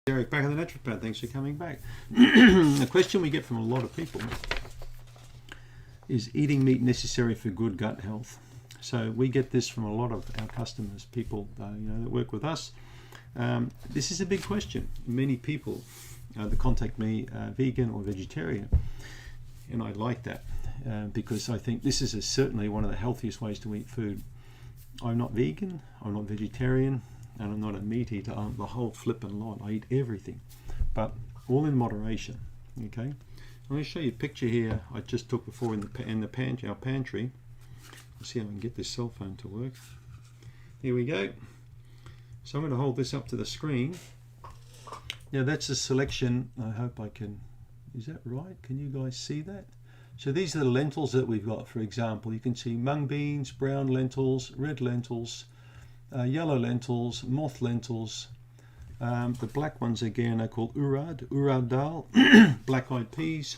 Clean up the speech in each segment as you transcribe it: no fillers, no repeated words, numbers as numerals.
Eric, back on the naturopath. Thanks for coming back. A question we get from a lot of people is eating meat necessary for good gut health? So we get this from a lot of our customers, people that work with us. This is a big question. Many people that contact me are vegan or vegetarian, and I like that because I think this is certainly one of the healthiest ways to eat food. I'm not vegan, I'm not vegetarian, and I'm not a meat eater. I'm the whole flippin' lot. I eat everything, but all in moderation. Okay, I'm going to show you a picture here I just took before in our pantry. Let's see how I can get this cell phone to work. Here we go. So I'm going to hold this up to the screen. Now that's a selection. I hope I can. Is that right? Can you guys see that? So these are the lentils that we've got. For example, you can see mung beans, brown lentils, red lentils, yellow lentils, moth lentils. The black ones again are called urad dal, black-eyed peas.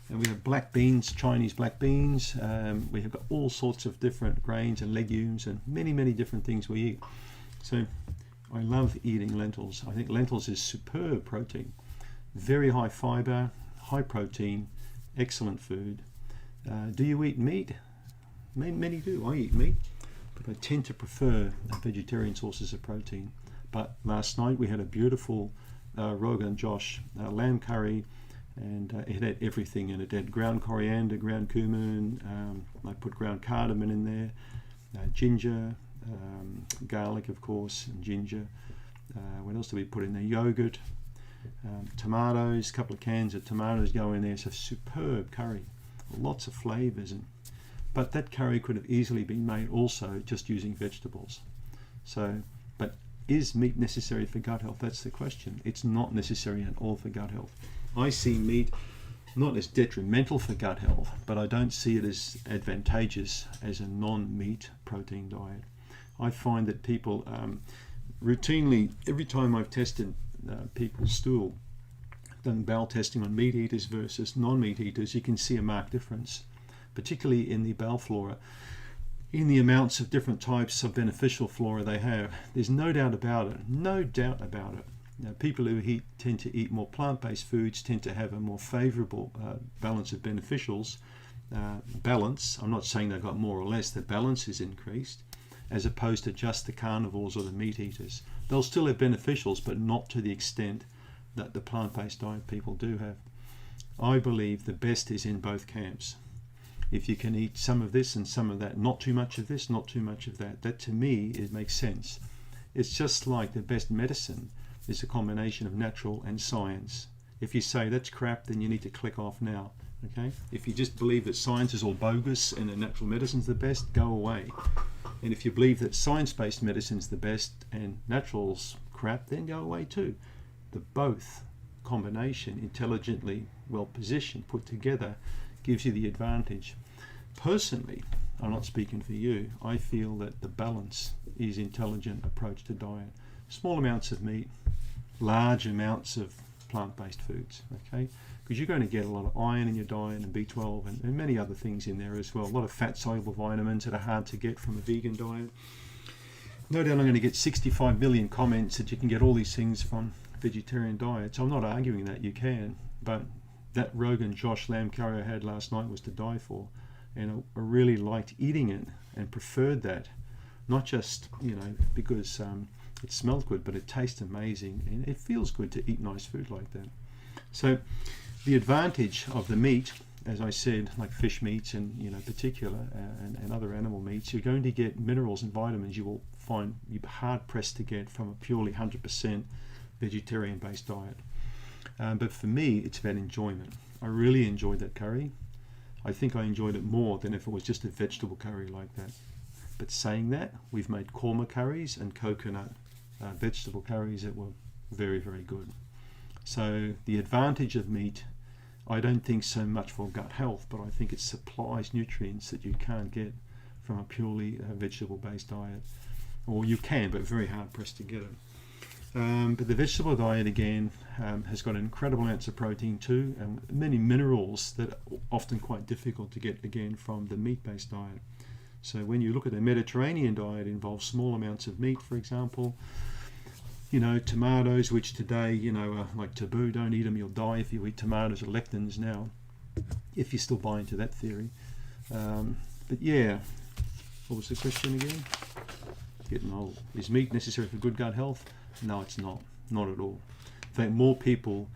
And we have black beans, Chinese black beans. We have got all sorts of different grains and legumes and many different things we eat. So I love eating lentils. I think lentils is superb protein. Very high fiber, high protein, excellent food. Do you eat meat? Many do. I eat meat, but I tend to prefer vegetarian sources of protein. But last night we had a beautiful Rogan Josh lamb curry, and it had everything in it. It had ground coriander, ground cumin, I put ground cardamom in there, ginger, garlic of course, and ginger. What else do we put in there? Yogurt, tomatoes, a couple of cans of tomatoes go in there. It's a superb curry, lots of flavors. But that curry could have easily been made also just using vegetables. But is meat necessary for gut health? That's the question. It's not necessary at all for gut health. I see meat not as detrimental for gut health, but I don't see it as advantageous as a non-meat protein diet. I find that people routinely, every time I've tested people's stool, done bowel testing on meat eaters versus non-meat eaters, you can see a marked difference, particularly in the bowel flora, in the amounts of different types of beneficial flora they have. There's no doubt about it. No doubt about it. Now, people who tend to eat more plant-based foods tend to have a more favorable balance of beneficials. Balance, I'm not saying they've got more or less, the balance is increased, as opposed to just the carnivores or the meat eaters. They'll still have beneficials, but not to the extent that the plant-based diet people do have. I believe the best is in both camps. If you can eat some of this and some of that, not too much of this, not too much of that, that to me, it makes sense. It's just like the best medicine is a combination of natural and science. If you say that's crap, then you need to click off now. Okay? If you just believe that science is all bogus and the natural medicine's the best, go away. And if you believe that science-based medicine's the best and natural's crap, then go away too. The both combination, intelligently well positioned, put together, gives you the advantage. Personally, I'm not speaking for you, I feel that the balance is intelligent approach to diet. Small amounts of meat, large amounts of plant-based foods, okay? Because you're going to get a lot of iron in your diet and B12 and many other things in there as well. A lot of fat-soluble vitamins that are hard to get from a vegan diet. No doubt I'm going to get 65 million comments that you can get all these things from vegetarian diets. I'm not arguing that you can, but that Rogan Josh lamb curry I had last night was to die for. And I really liked eating it and preferred that. Not just, because it smells good, but it tastes amazing and it feels good to eat nice food like that. So the advantage of the meat, as I said, like fish meats and particular and other animal meats, you're going to get minerals and vitamins you will find you're hard pressed to get from a purely 100% vegetarian based diet. But for me, it's about enjoyment. I really enjoyed that curry. I think I enjoyed it more than if it was just a vegetable curry like that. But saying that, we've made korma curries and coconut vegetable curries that were very good. So the advantage of meat, I don't think so much for gut health, but I think it supplies nutrients that you can't get from a purely vegetable based diet. Or you can, but very hard pressed to get it. But the vegetable diet again has got incredible amounts of protein too, and many minerals that are often quite difficult to get again from the meat-based diet. So when you look at the Mediterranean diet, it involves small amounts of meat, for example. tomatoes, which today, are like taboo. Don't eat them, you'll die if you eat tomatoes or lectins now, if you still buy into that theory. But yeah, what was the question again? Getting old. Is meat necessary for good gut health? No, it's not. Not at all. In fact, more people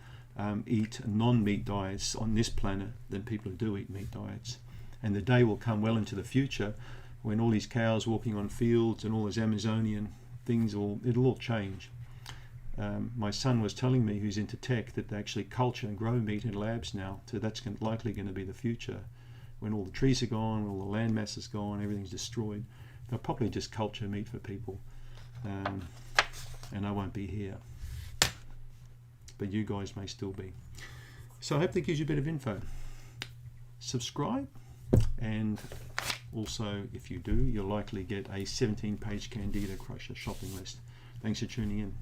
eat non-meat diets on this planet than people who do eat meat diets. And the day will come well into the future when all these cows walking on fields and all this Amazonian things, it'll all change. My son was telling me, who's into tech, that they actually culture and grow meat in labs now. So that's likely going to be the future. When all the trees are gone, all the land mass is gone, everything's destroyed, they'll probably just culture meat for people. And I won't be here. But you guys may still be. So I hope that gives you a bit of info. Subscribe, and also if you do, you'll likely get a 17-page Candida Crusher shopping list. Thanks for tuning in.